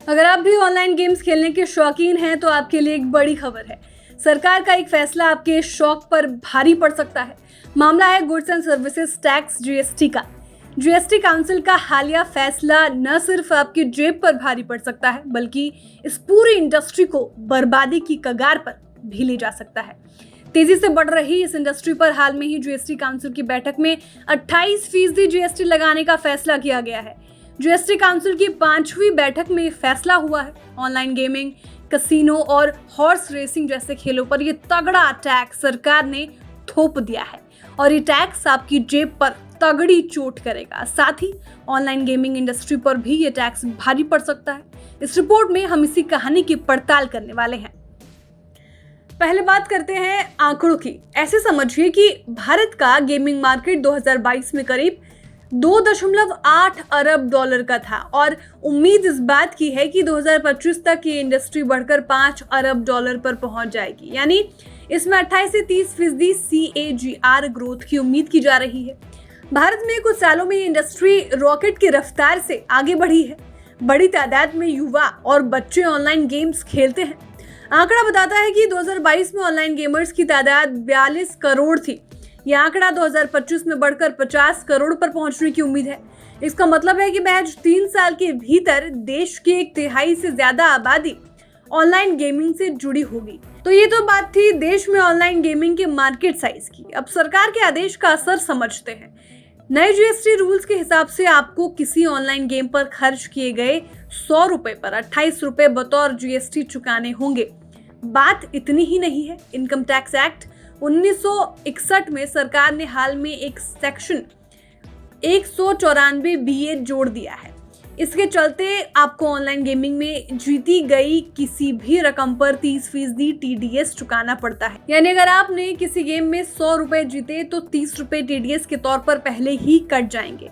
अगर आप भी ऑनलाइन गेम्स खेलने के शौकीन हैं तो आपके लिए एक बड़ी खबर है। सरकार का एक फैसला आपके शौक पर भारी पड़ सकता है। मामला है goods and services tax GST का। जीएसटी काउंसिल का हालिया फैसला न सिर्फ आपकी जेब पर भारी पड़ सकता है बल्कि इस पूरी इंडस्ट्री को बर्बादी की कगार पर भी ले जा सकता है। तेजी से बढ़ रही इस इंडस्ट्री पर हाल में ही जीएसटी काउंसिल की बैठक में 28% जीएसटी लगाने का फैसला किया गया है। जीएसटी काउंसिल की 5वीं बैठक में फैसला हुआ है। ऑनलाइन गेमिंग, कसिनो और हॉर्स रेसिंग जैसे खेलों पर ये तगड़ा टैक्स सरकार ने थोप दिया है और ये टैक्स आपकी जेब पर तगड़ी चोट करेगा। साथ ही ऑनलाइन गेमिंग इंडस्ट्री पर भी ये टैक्स भारी पड़ सकता है। इस रिपोर्ट में हम इसी कहानी की पड़ताल करने वाले हैं। पहले बात करते हैं आंकड़ों की। ऐसे समझिए कि भारत का गेमिंग मार्केट 2022 में करीब 2.8 अरब डॉलर का था और उम्मीद इस बात की है कि 2025 तक ये इंडस्ट्री बढ़कर 5 अरब डॉलर पर पहुंच जाएगी। यानी इसमें 28 से 30% CAGR ग्रोथ की उम्मीद की जा रही है। भारत में कुछ सालों में ये इंडस्ट्री रॉकेट की रफ्तार से आगे बढ़ी है। बड़ी तादाद में युवा और बच्चे ऑनलाइन गेम्स खेलते हैं। आंकड़ा बताता है कि 2022 में ऑनलाइन गेमर्स की तादाद 42 करोड़ थी। यह आंकड़ा 2025 में बढ़कर 50 करोड़ पर पहुंचने की उम्मीद है। इसका मतलब है कि महज 3 साल के भीतर देश की 1/3 से ज्यादा आबादी ऑनलाइन गेमिंग से जुड़ी होगी। तो ये तो बात थी देश में ऑनलाइन गेमिंग के मार्केट साइज की। अब सरकार के आदेश का असर समझते हैं। नए जीएसटी रूल्स के हिसाब से आपको किसी ऑनलाइन गेम पर खर्च किए गए 100 रुपए पर 28 रुपए बतौर जीएसटी चुकाने होंगे। बात इतनी ही नहीं है। इनकम टैक्स एक्ट 1961 में सरकार ने हाल में एक सेक्शन 194 BA जोड़ दिया है। इसके चलते आपको ऑनलाइन गेमिंग में जीती गई किसी भी रकम पर 30% TDS चुकाना पड़ता है। यानी अगर आपने किसी गेम में 100 रुपए जीते तो 30 रुपए TDS के तौर पर पहले ही कट जाएंगे।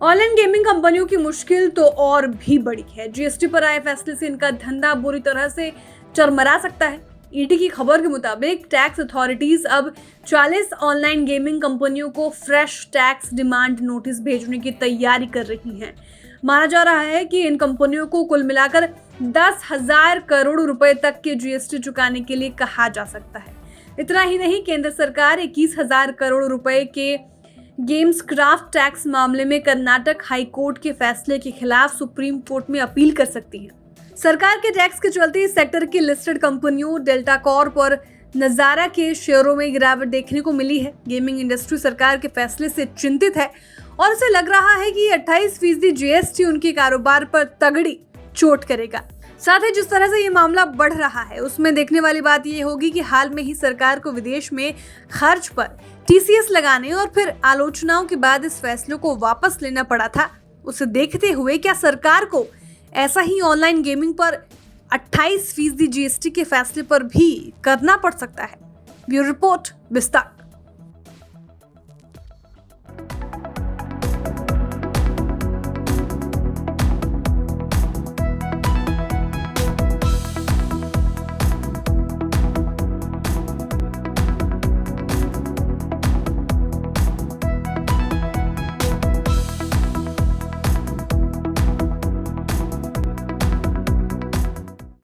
ऑनलाइन गेमिंग कंपनियों की मुश्किल तो और भी बड़ी है। जीएसटी पर आए फैसले से इनका धंधा बुरी तरह से चरमरा सकता है। ईडी की खबर के मुताबिक टैक्स अथॉरिटीज अब 40 ऑनलाइन गेमिंग कंपनियों को फ्रेश टैक्स डिमांड नोटिस भेजने की तैयारी कर रही हैं। माना जा रहा है कि इन कंपनियों को कुल मिलाकर 10,000 करोड़ रुपए तक के जीएसटी चुकाने के लिए कहा जा सकता है। इतना ही नहीं, केंद्र सरकार 21,000 करोड़ रुपए के गेम्स क्राफ्ट टैक्स मामले में कर्नाटक हाई कोर्ट के फैसले के खिलाफ सुप्रीम कोर्ट में अपील कर सकती है। सरकार के टैक्स के चलते इस सेक्टर की लिस्टेड कंपनियों डेल्टा कॉर्प और नजारा के शेयरों में गिरावट देखने को मिली है। गेमिंग इंडस्ट्री सरकार के फैसले से चिंतित है और उसे लग रहा है कि 28% जीएसटी उनके कारोबार पर तगड़ी चोट करेगा। साथ ही जिस तरह से ये मामला बढ़ रहा है उसमें देखने वाली बात ये होगी कि हाल में ही सरकार को विदेश में खर्च पर TCS लगाने और फिर आलोचनाओं के बाद इस फैसले को वापस लेना पड़ा था। उसे देखते हुए क्या सरकार को ऐसा ही ऑनलाइन गेमिंग पर 28% जीएसटी के फैसले पर भी करना पड़ सकता है। ब्यूरो रिपोर्ट, विस्तार।